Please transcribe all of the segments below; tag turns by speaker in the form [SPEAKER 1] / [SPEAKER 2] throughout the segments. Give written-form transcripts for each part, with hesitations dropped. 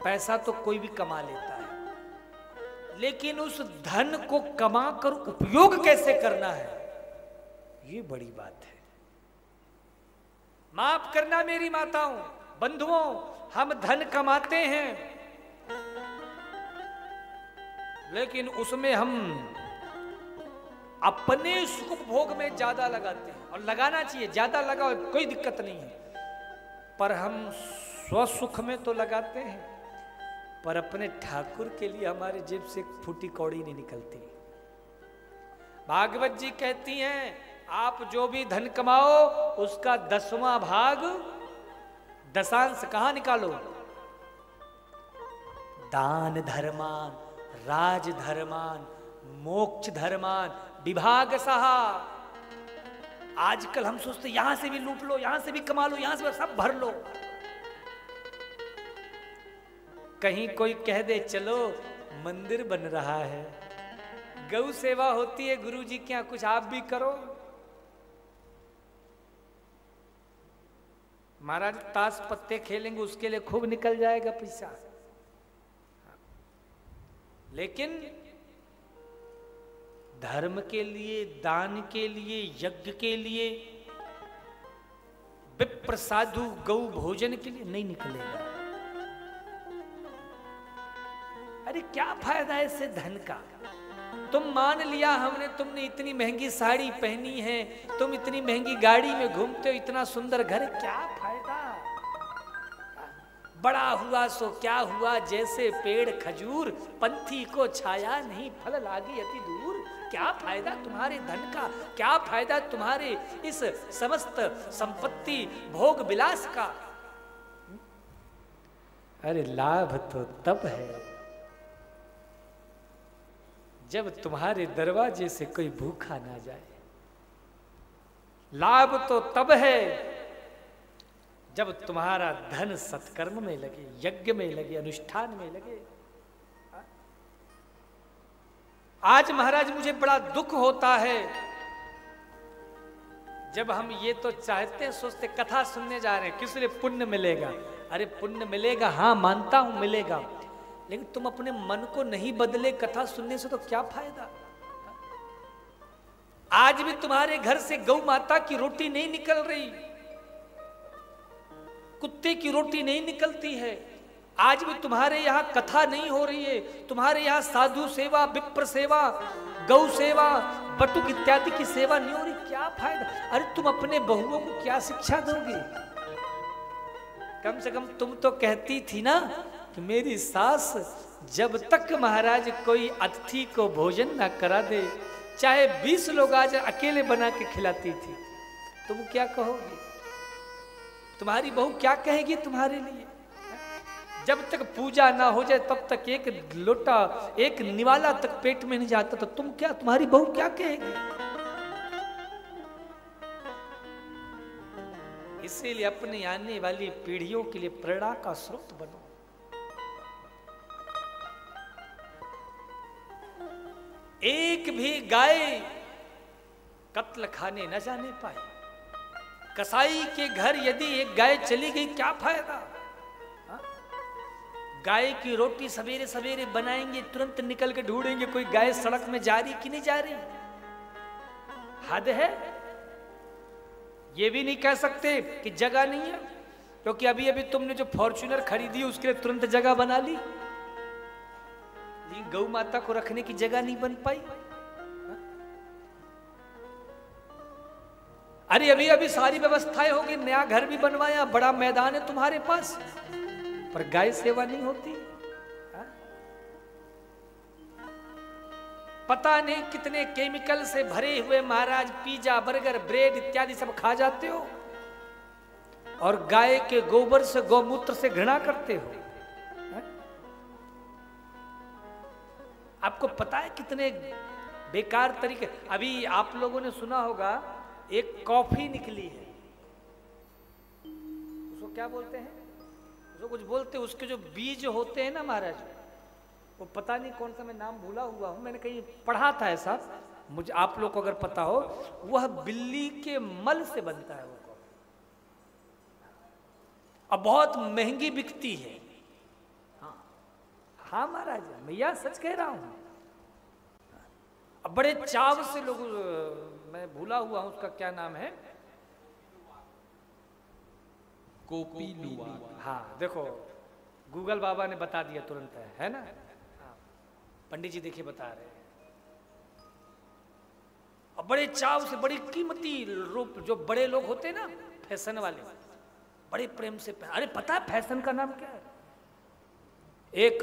[SPEAKER 1] पैसा तो कोई भी कमा लेता है, लेकिन उस धन को कमाकर उपयोग कैसे करना है, ये बड़ी बात है। माफ करना मेरी माताओं, बंधुओं, हम धन कमाते हैं, लेकिन उसमें हम अपने सुख भोग में ज्यादा लगाते हैं, और लगाना चाहिए, ज्यादा लगाओ कोई दिक्कत नहीं है, पर हम स्वसुख में तो लगाते हैं, पर अपने ठाकुर के लिए हमारे जेब से एक फूटी कौड़ी नहीं निकलती। भागवत जी कहती हैं, आप जो भी धन कमाओ उसका 10वां भाग, दशांश कहां निकालो? दान धर्मान, राज धर्मान, मोक्ष धर्मान, विभाग सहा। आजकल हम सोचते यहां से भी लूट लो, यहां से भी कमा लो, यहां से सब भर लो। कहीं कोई कह दे चलो मंदिर बन रहा है, गौ सेवा होती है गुरु जी क्या, कुछ आप भी करो। महाराज ताश पत्ते खेलेंगे, उसके लिए खूब निकल जाएगा पैसा, लेकिन धर्म के लिए, दान के लिए, यज्ञ के लिए, विप्र साधु गौ भोजन के लिए नहीं निकलेगा। अरे क्या फायदा है इससे धन का? तुम मान लिया हमने, तुमने इतनी महंगी साड़ी पहनी है, तुम इतनी महंगी गाड़ी में घूमते हो, इतना सुंदर घर, क्या फायदा? बड़ा हुआ सो क्या हुआ, जैसे पेड़ खजूर, पंथी को छाया नहीं, फल लागी अति दूर। क्या फायदा तुम्हारे धन का, क्या फायदा तुम्हारे इस समस्त संपत्ति भोग विलास का? अरे लाभ तो तब है जब तुम्हारे दरवाजे से कोई भूखा ना जाए। लाभ तो तब है जब तुम्हारा धन सत्कर्म में लगे, यज्ञ में लगे, अनुष्ठान में लगे। आज महाराज मुझे बड़ा दुख होता है जब हम ये तो चाहते हैं, सोचते कथा सुनने जा रहे हैं, किस लिए पुण्य मिलेगा। अरे पुण्य मिलेगा, हाँ मानता हूं मिलेगा, लेकिन तुम अपने मन को नहीं बदले कथा सुनने से तो क्या फायदा। आज भी तुम्हारे घर से गौ माता की रोटी नहीं निकल रही, कुत्ते की रोटी नहीं निकलती है, आज भी तुम्हारे यहां कथा नहीं हो रही है, तुम्हारे यहां साधु सेवा, विप्र सेवा, गौ सेवा, बटुक इत्यादि की सेवा नहीं हो रही, क्या फायदा। अरे तुम अपने बहुओं को क्या शिक्षा दोगे? कम से कम तुम तो कहती थी ना कि मेरी सास जब तक महाराज कोई अतिथि को भोजन ना करा दे, चाहे 20 लोग आज अकेले बना के खिलाती थी। तुम क्या कहोगी? तुम्हारी बहू क्या कहेगी तुम्हारे लिए? जब तक पूजा ना हो जाए तब तक एक लोटा, एक निवाला तक पेट में नहीं जाता, तो तुम क्या, तुम्हारी बहू क्या कहेगी? इसीलिए अपने आने वाली पीढ़ियों के लिए प्रेरणा का स्रोत बनो। एक भी गाय कत्ल खाने न जाने पाए। कसाई के घर यदि एक गाय चली गई, क्या फायदा? गाय की रोटी सवेरे सवेरे बनाएंगे, तुरंत निकल के ढूंढेंगे कोई गाय सड़क में जा रही कि नहीं जा रही। हद है। ये भी नहीं कह सकते कि जगह नहीं है, क्योंकि अभी अभी तुमने जो फॉर्च्यूनर खरीदी उसके लिए तुरंत जगह बना ली, लेकिन गौ माता को रखने की जगह नहीं बन पाई। अरे अभी अभी सारी व्यवस्थाएं होगी, नया घर भी बनवाया, बड़ा मैदान है तुम्हारे पास, पर गाय सेवा नहीं होती। पता नहीं कितने केमिकल से भरे हुए महाराज पिज्जा, बर्गर, ब्रेड इत्यादि सब खा जाते हो, और गाय के गोबर से, गौमूत्र से घृणा करते हो। आपको पता है कितने बेकार तरीके। अभी आप लोगों ने सुना होगा एक कॉफी निकली है, उसको क्या बोलते हैं, उसको कुछ बोलते हैं, उसके जो बीज होते हैं ना महाराज, वो पता नहीं कौन सा, मैं नाम भूला हुआ हूं, मैंने कहीं पढ़ा था ऐसा, मुझे आप लोग को अगर पता हो, वह बिल्ली के मल से बनता है वो कॉफी, अब बहुत महंगी बिकती है। हाँ, हाँ महाराज, भैया सच कह रहा हूं। अब बड़े चाव से लोग, मैं भूला हुआ हूं उसका क्या नाम है,
[SPEAKER 2] कोपीलुआ।
[SPEAKER 1] हाँ देखो गूगल बाबा ने बता दिया तुरंत, है ना। हाँ, पंडित जी देखिए बता रहे हैं। और बड़े चाव से, बड़ी कीमती रूप, जो बड़े लोग होते हैं ना फैशन वाले, बड़े प्रेम से अरे पता है फैशन का नाम क्या है। एक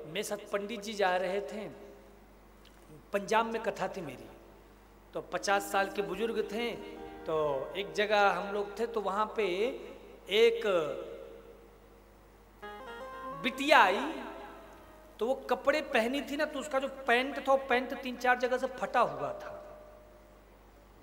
[SPEAKER 1] मेरे साथ पंडित जी जा रहे थे, पंजाब में कथा थी मेरी, तो 50 साल के बुजुर्ग थे, तो एक जगह हम लोग थे, तो वहां पे एक बिटिया आई, तो वो कपड़े पहनी थी ना, तो उसका जो पैंट था वो पैंट 3-4 जगह से फटा हुआ था।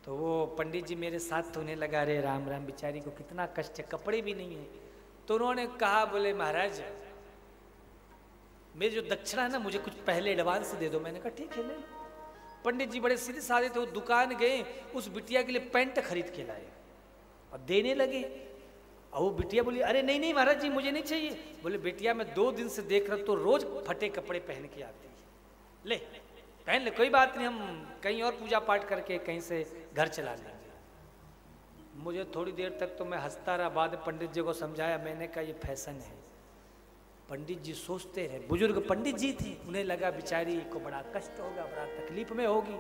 [SPEAKER 1] तो वो पंडित जी मेरे साथ होने लगा, रे राम राम, बेचारी को कितना कष्ट है, कपड़े भी नहीं है। तो उन्होंने कहा, बोले महाराज मेरी जो दक्षिणा है ना, मुझे कुछ पहले एडवांस दे दो। मैंने कहा ठीक है ले। पंडित जी बड़े सीधे साधे थे, वो दुकान गए, उस बिटिया के लिए पैंट खरीद के लाए और देने लगे। और वो बिटिया बोली, अरे नहीं नहीं महाराज जी मुझे नहीं चाहिए। बोले बेटिया मैं 2 दिन से देख रहा, तो रोज फटे कपड़े पहन के आती है, ले पहन ले, कोई बात नहीं, हम कहीं और पूजा पाठ करके कहीं से घर चला लेंगे। मुझे थोड़ी देर तक तो मैं हंसता रहा, बाद में पंडित जी को समझाया, मैंने कहा ये फैशन है। पंडित जी सोचते रहे, बुजुर्ग पंडित जी थे, उन्हें लगा बेचारी को बड़ा कष्ट होगा, बड़ा तकलीफ में होगी,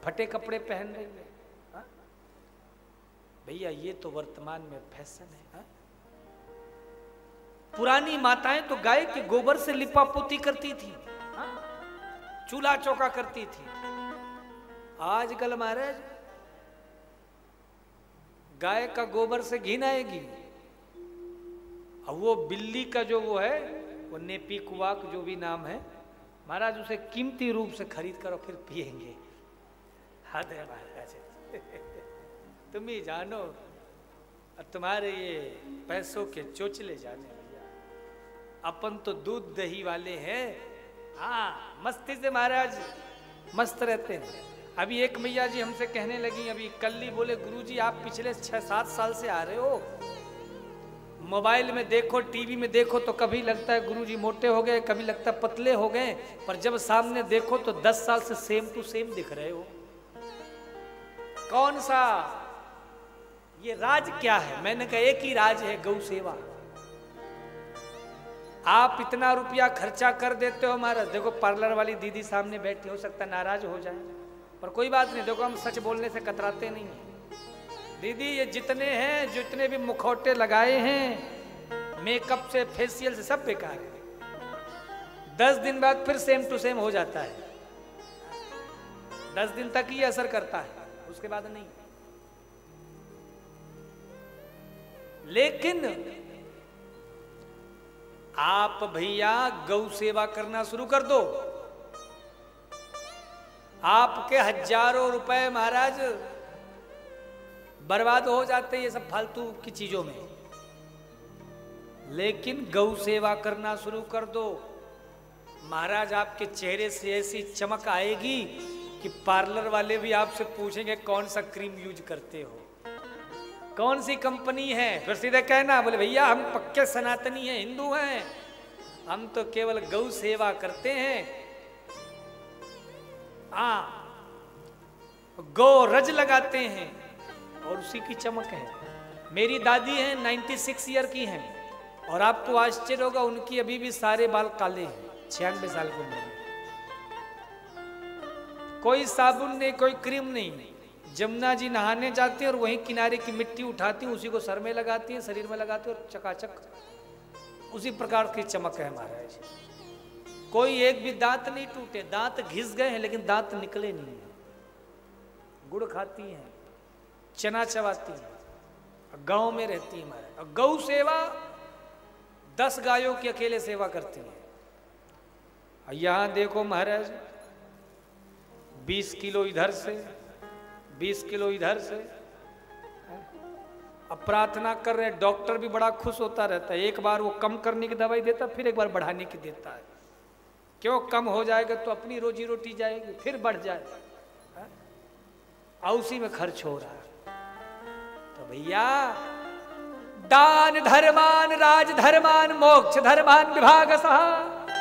[SPEAKER 1] फटे कपड़े पहन रही है। भैया ये तो वर्तमान में फैशन है। हा? पुरानी माताएं तो गाय के गोबर से लिपा पोती करती थी, चूल्हा चौका करती थी। आजकल महाराज गाय का गोबर से घी आएगी, अब वो बिल्ली का जो वो है, वो नेपी कुवाक जो भी नाम है महाराज, उसे कीमती रूप से खरीद कर और फिर पिएंगे। हद है महाराज। तुम ही जानो और तुम्हारे ये पैसों के चोचले जाने भैया, अपन तो दूध दही वाले हैं। हाँ मस्ती से महाराज मस्त रहते हैं। अभी एक मैया जी हमसे कहने लगी, अभी कल ही बोले गुरुजी आप पिछले 6-7 साल से आ रहे हो, मोबाइल में देखो, टीवी में देखो तो कभी लगता है गुरुजी मोटे हो गए, कभी लगता है पतले हो गए, पर जब सामने देखो तो 10 साल से सेम टू सेम दिख रहे हो। कौन सा ये राज क्या है? मैंने कहा एक ही राज है, गौ सेवा। आप इतना रुपया खर्चा कर देते हो महाराज, देखो पार्लर वाली दीदी सामने बैठी, हो सकता नाराज हो जाए, पर कोई बात नहीं, देखो हम सच बोलने से कतराते नहीं हैं। दीदी ये जितने हैं, जितने भी मुखौटे लगाए हैं, मेकअप से फेशियल से, सब बेकार है। 10 दिन बाद फिर सेम टू सेम हो जाता है, 10 दिन तक ही असर करता है, उसके बाद नहीं। लेकिन आप भैया गौ सेवा करना शुरू कर दो, आपके हजारों रुपए महाराज बर्बाद हो जाते ये सब फालतू की चीजों में। लेकिन गौ सेवा करना शुरू कर दो, महाराज आपके चेहरे से ऐसी चमक आएगी कि पार्लर वाले भी आपसे पूछेंगे कौन सा क्रीम यूज करते हो, कौन सी कंपनी है। फिर सीधे कहना, बोले भैया हम पक्के सनातनी हैं, हिंदू हैं, हम तो केवल गौ सेवा करते हैं। गौ रज लगाते हैं और उसी की चमक है। मेरी दादी हैं 96 ईयर की हैं, और आपको आश्चर्य होगा उनकी अभी भी सारे बाल काले हैं, 96 साल की उम्र में। कोई साबुन नहीं, कोई क्रीम नहीं। जमुना जी नहाने जाती हैं और वहीं किनारे की मिट्टी उठाती हैं, उसी को सर में लगाती हैं, शरीर में लगाती हैं, और चकाचक उसी प्रकार की चमक है महाराज। कोई एक भी दांत नहीं टूटे, दांत घिस गए हैं लेकिन दांत निकले नहीं। गुड़ खाती हैं, चना चबाती हैं, गांव में रहती है महाराज। और गौ सेवा 10 गायों की अकेले सेवा करती है। और यहां देखो महाराज 20 किलो इधर से, 20 किलो इधर से। अब प्रार्थना कर रहे हैं, डॉक्टर भी बड़ा खुश होता रहता है, एक बार वो कम करने की दवाई देता, फिर एक बार बढ़ाने की देता है। क्यों? कम हो जाएगा तो अपनी रोजी रोटी जाएगी, फिर बढ़ जाए, और उसी में खर्च हो रहा है। तो भैया दान धर्मान राज धर्मान मोक्ष धर्मान विभाग सहा,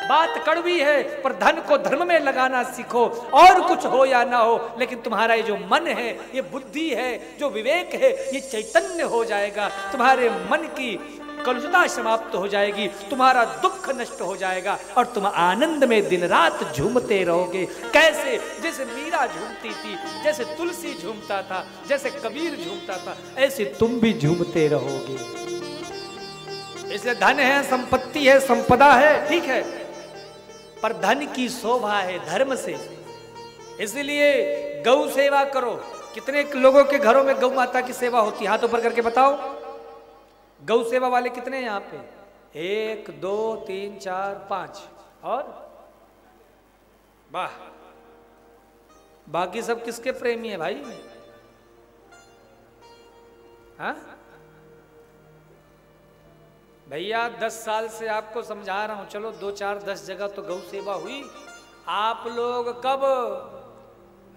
[SPEAKER 1] बात कड़वी है, पर धन को धर्म में लगाना सीखो। और कुछ हो या ना हो, लेकिन तुम्हारा ये जो मन है, ये बुद्धि है, जो विवेक है, ये चैतन्य हो जाएगा। तुम्हारे मन की कलुषता समाप्त हो जाएगी, तुम्हारा दुख नष्ट हो जाएगा और तुम आनंद में दिन रात झूमते रहोगे। कैसे? जैसे मीरा झूमती थी, जैसे तुलसी झूमता था, जैसे कबीर झूमता था, ऐसे तुम भी झूमते रहोगे। इसलिए धन है, संपत्ति है, संपदा है, ठीक है, पर धन की शोभा है धर्म से। इसलिए गौ सेवा करो। कितने लोगों के घरों में गौ माता की सेवा होती है? हाथ ऊपर करके बताओ। गौ सेवा वाले कितने हैं यहाँ पे? 1 2 3 4 5 और वाह, बाकी सब किसके प्रेमी है भाई? हाँ भैया, 10 साल से आपको समझा रहा हूं, चलो 2 4 10 जगह तो गौ सेवा हुई। आप लोग कब?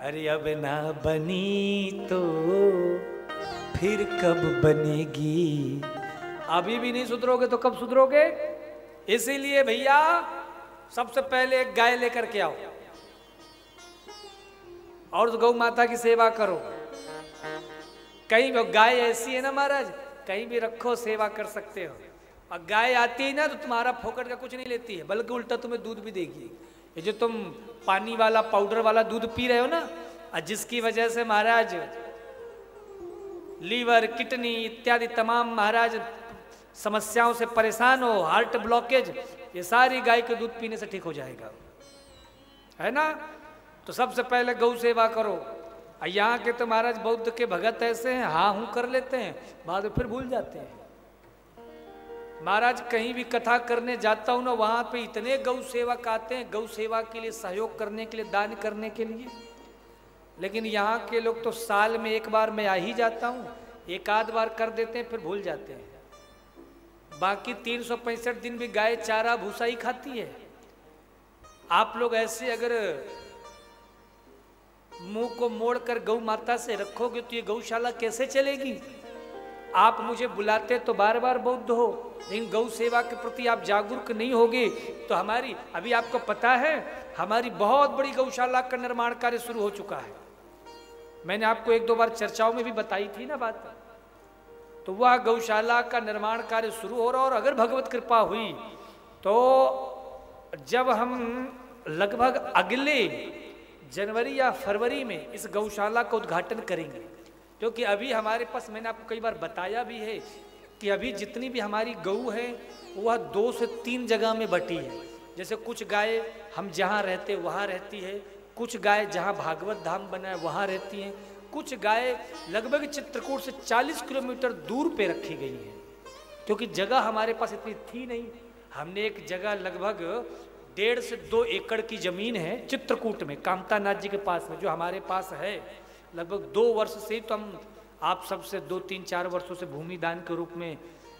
[SPEAKER 1] अरे अब ना बनी तो फिर कब बनेगी? अभी भी नहीं सुधरोगे तो कब सुधरोगे? इसीलिए भैया सबसे पहले एक गाय लेकर के आओ और उस गौ माता की सेवा करो। कहीं भी गाय ऐसी है ना महाराज, कहीं भी रखो, सेवा कर सकते हो। और गाय आती है ना तो तुम्हारा फोकट का कुछ नहीं लेती है, बल्कि उल्टा तुम्हें दूध भी देगी। ये जो तुम पानी वाला पाउडर वाला दूध पी रहे हो ना, जिसकी वजह से महाराज लीवर, किडनी इत्यादि तमाम महाराज समस्याओं से परेशान हो, हार्ट ब्लॉकेज, ये सारी गाय के दूध पीने से ठीक हो जाएगा, है ना? तो सबसे पहले गौ सेवा करो। यहाँ के तो महाराज बौद्ध के भगत ऐसे हैं, हाँ हूं कर लेते हैं, बाद में फिर भूल जाते हैं। महाराज कहीं भी कथा करने जाता हूं ना, वहां पे इतने गौ सेवक आते हैं गौ सेवा के लिए, सहयोग करने के लिए, दान करने के लिए। लेकिन यहाँ के लोग तो साल में एक बार मैं आ ही जाता हूँ, एक आध बार कर देते हैं, फिर भूल जाते हैं। बाकी 365 दिन भी गाय चारा भूसा ही खाती है। आप लोग ऐसे अगर मुंह को मोड़कर गौ माता से रखोगे तो ये गौशाला कैसे चलेगी? आप मुझे बुलाते तो बार बार बौद्ध हो, लेकिन गौ सेवा के प्रति आप जागरूक नहीं होगे तो हमारी, अभी आपको पता है हमारी बहुत बड़ी गौशाला का निर्माण कार्य शुरू हो चुका है। मैंने आपको 1-2 बार चर्चाओं में भी बताई थी ना बात। तो वह गौशाला का निर्माण कार्य शुरू हो रहा, और अगर भगवत कृपा हुई तो जब हम लगभग अगले जनवरी या फरवरी में इस गौशाला का उद्घाटन करेंगे, क्योंकि अभी हमारे पास, मैंने आपको कई बार बताया भी है कि अभी जितनी भी हमारी गऊ है वह 2 से 3 जगह में बटी है। जैसे कुछ गाय हम जहाँ रहते वहाँ रहती है, कुछ गाय जहाँ भागवत धाम बना है वहाँ रहती हैं, कुछ गाय लगभग चित्रकूट से 40 किलोमीटर दूर पे रखी गई है, क्योंकि जगह हमारे पास इतनी थी नहीं। हमने एक जगह लगभग 1.5 से 2 एकड़ की जमीन है चित्रकूट में, कामता नाथ जी के पास में, जो हमारे पास है लगभग 2 वर्ष से। तो हम आप सबसे 2-3-4 वर्षों से भूमि दान के रूप में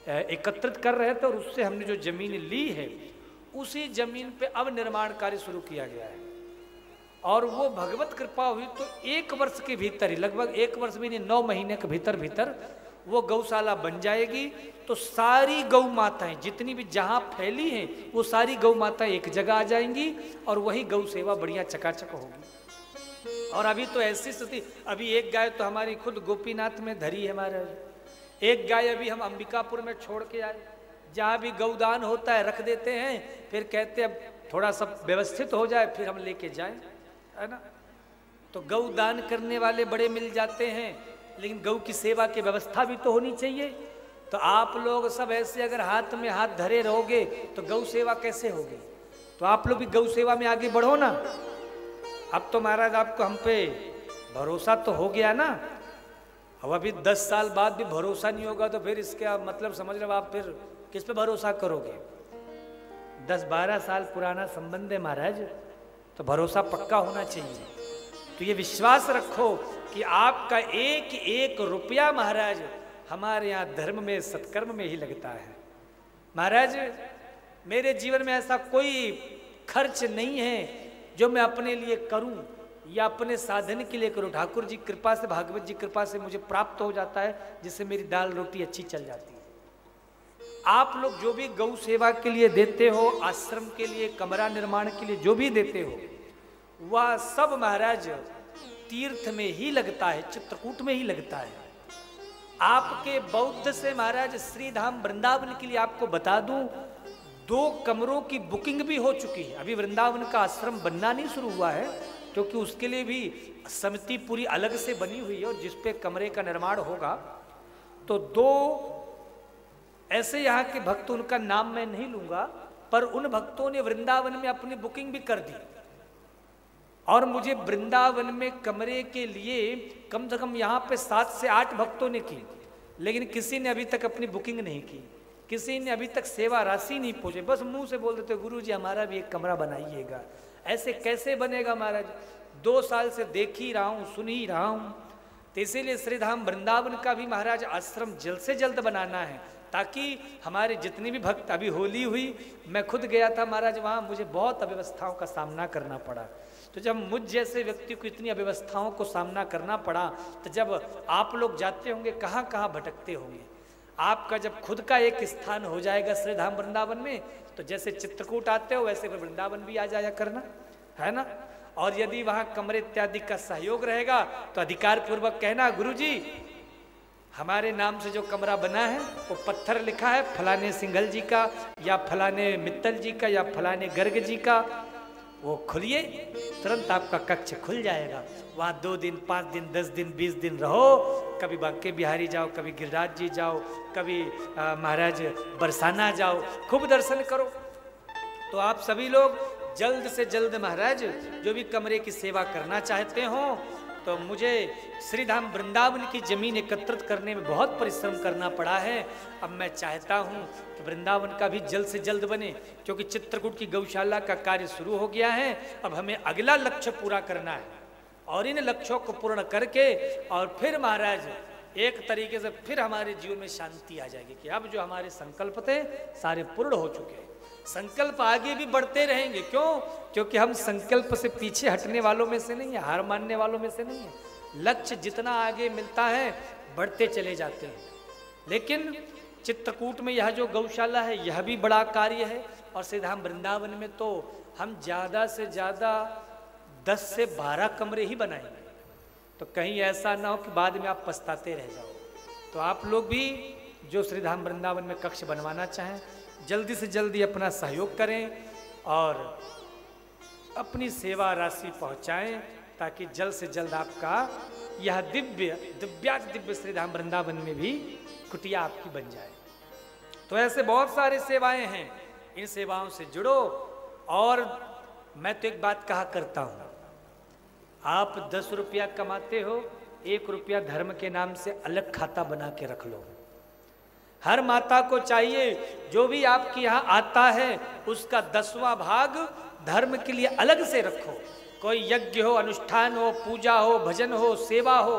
[SPEAKER 1] एकत्रित कर रहे थे, और उससे हमने जो जमीन ली है उसी जमीन पे अब निर्माण कार्य शुरू किया गया है। और वो भगवत कृपा हुई तो 1 वर्ष के भीतर ही, लगभग 1 वर्ष भी नहीं, 9 महीने के भीतर भीतर वो गौशाला बन जाएगी। तो सारी गौ माताएं जितनी भी जहाँ फैली हैं वो सारी गौ माताएं एक जगह आ जाएंगी, और वही गौ सेवा बढ़िया चकाचक होगी। और अभी तो ऐसी स्थिति, अभी एक गाय तो हमारी खुद गोपीनाथ में धरी है महाराज, एक गाय अभी हम अंबिकापुर में छोड़ के आए। जहाँ भी गौदान होता है रख देते हैं, फिर कहते हैं अब थोड़ा सा व्यवस्थित हो जाए फिर हम लेके जाएं, है ना? तो गौदान करने वाले बड़े मिल जाते हैं, लेकिन गौ की सेवा की व्यवस्था भी तो होनी चाहिए। तो आप लोग सब ऐसे अगर हाथ में हाथ धरे रहोगे तो गौ सेवा कैसे होगी? तो आप लोग भी गौ सेवा में आगे बढ़ो ना। अब तो महाराज आपको हम पे भरोसा तो हो गया ना, अब अभी 10 साल बाद भी भरोसा नहीं होगा तो फिर इसका मतलब समझ लो आप फिर किस पे भरोसा करोगे? 10-12 साल पुराना संबंध है महाराज, तो भरोसा पक्का होना चाहिए। तो ये विश्वास रखो कि आपका 1-1 रुपया महाराज हमारे यहाँ धर्म में, सत्कर्म में ही लगता है। महाराज मेरे जीवन में ऐसा कोई खर्च नहीं है जो मैं अपने लिए करूं या अपने साधन के लिए करूं। ठाकुर जी कृपा से, भागवत जी कृपा से मुझे प्राप्त हो जाता है, जिससे मेरी दाल रोटी अच्छी चल जाती है। आप लोग जो भी गौ सेवा के लिए देते हो, आश्रम के लिए, कमरा निर्माण के लिए जो भी देते हो, वह सब महाराज तीर्थ में ही लगता है, चित्रकूट में ही लगता है। आपके बौद्ध से महाराज श्रीधाम वृंदावन के लिए आपको बता दूं, 2 कमरों की बुकिंग भी हो चुकी है। अभी वृंदावन का आश्रम बनना नहीं शुरू हुआ है, क्योंकि उसके लिए भी समिति पूरी अलग से बनी हुई है और जिस पे कमरे का निर्माण होगा। तो 2 ऐसे यहाँ के भक्त, उनका नाम मैं नहीं लूंगा, पर उन भक्तों ने वृंदावन में अपनी बुकिंग भी कर दी और मुझे वृंदावन में कमरे के लिए कम से कम यहाँ पे 7 से 8 भक्तों ने की, लेकिन किसी ने अभी तक अपनी बुकिंग नहीं की, किसी ने अभी तक सेवा राशि नहीं पहुंचे। बस मुंह से बोल देते, गुरु जी हमारा भी एक कमरा बनाइएगा। ऐसे कैसे बनेगा महाराज? 2 साल से देख ही रहा हूँ, सुन ही रहा हूँ। तो इसीलिए श्रीधाम वृंदावन का भी महाराज आश्रम जल्द से जल्द बनाना है, ताकि हमारे जितने भी भक्त, अभी होली हुई, मैं खुद गया था महाराज वहाँ, मुझे बहुत अव्यवस्थाओं का सामना करना पड़ा। तो जब मुझ जैसे व्यक्ति को इतनी अव्यवस्थाओं को सामना करना पड़ा, तो जब आप लोग जाते होंगे कहाँ कहाँ भटकते होंगे। आपका जब खुद का एक स्थान हो जाएगा श्रीधाम वृंदावन में, तो जैसे चित्रकूट आते हो वैसे वृंदावन भी आ जाया करना, है ना। और यदि वहाँ कमरे इत्यादि का सहयोग रहेगा तो अधिकार पूर्वक कहना, गुरुजी हमारे नाम से जो कमरा बना है वो पत्थर लिखा है फलाने सिंघल जी का या फलाने मित्तल जी का या फलाने गर्ग जी का, वो खुलिए, तुरंत आपका कक्ष खुल जाएगा। वहाँ 2 दिन, 5 दिन, 10 दिन, 20 दिन रहो, कभी बांके बिहारी जाओ, कभी गिरिराज जी जाओ, कभी महाराज बरसाना जाओ, खूब दर्शन करो। तो आप सभी लोग जल्द से जल्द महाराज जो भी कमरे की सेवा करना चाहते हो, तो मुझे श्रीधाम वृंदावन की जमीन एकत्रित करने में बहुत परिश्रम करना पड़ा है। अब मैं चाहता हूँ कि वृंदावन का भी जल्द से जल्द बने, क्योंकि चित्रकूट की गौशाला का कार्य शुरू हो गया है। अब हमें अगला लक्ष्य पूरा करना है और इन लक्ष्यों को पूर्ण करके और फिर महाराज एक तरीके से फिर हमारे जीवन में शांति आ जाएगी कि अब जो हमारे संकल्प थे सारे पूर्ण हो चुके हैं। संकल्प आगे भी बढ़ते रहेंगे। क्यों? क्योंकि हम संकल्प से पीछे हटने वालों में से नहीं है, हार मानने वालों में से नहीं है। लक्ष्य जितना आगे मिलता है बढ़ते चले जाते हैं। लेकिन चित्रकूट में यह जो गौशाला है यह भी बड़ा कार्य है, और श्रीधाम वृंदावन में तो हम ज़्यादा से ज़्यादा 10 से 12 कमरे ही बनाएंगे। तो कहीं ऐसा ना हो कि बाद में आप पछताते रह जाओ। तो आप लोग भी जो श्रीधाम वृंदावन में कक्ष बनवाना चाहें जल्दी से जल्दी अपना सहयोग करें और अपनी सेवा राशि पहुंचाएं, ताकि जल्द से जल्द आपका यह दिव्य श्रीधाम वृंदावन में भी कुटिया आपकी बन जाए। तो ऐसे बहुत सारी सेवाएं हैं, इन सेवाओं से जुड़ो। और मैं तो एक बात कहा करता हूं, आप 10 रुपया कमाते हो, 1 रुपया धर्म के नाम से अलग खाता बना के रख लो। हर माता को चाहिए जो भी आपके यहाँ आता है उसका 10वां भाग धर्म के लिए अलग से रखो। कोई यज्ञ हो, अनुष्ठान हो, पूजा हो, भजन हो, सेवा हो,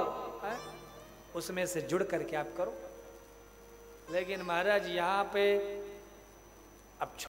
[SPEAKER 1] उसमें से जुड़ करके आप करो। लेकिन महाराज यहाँ पे अब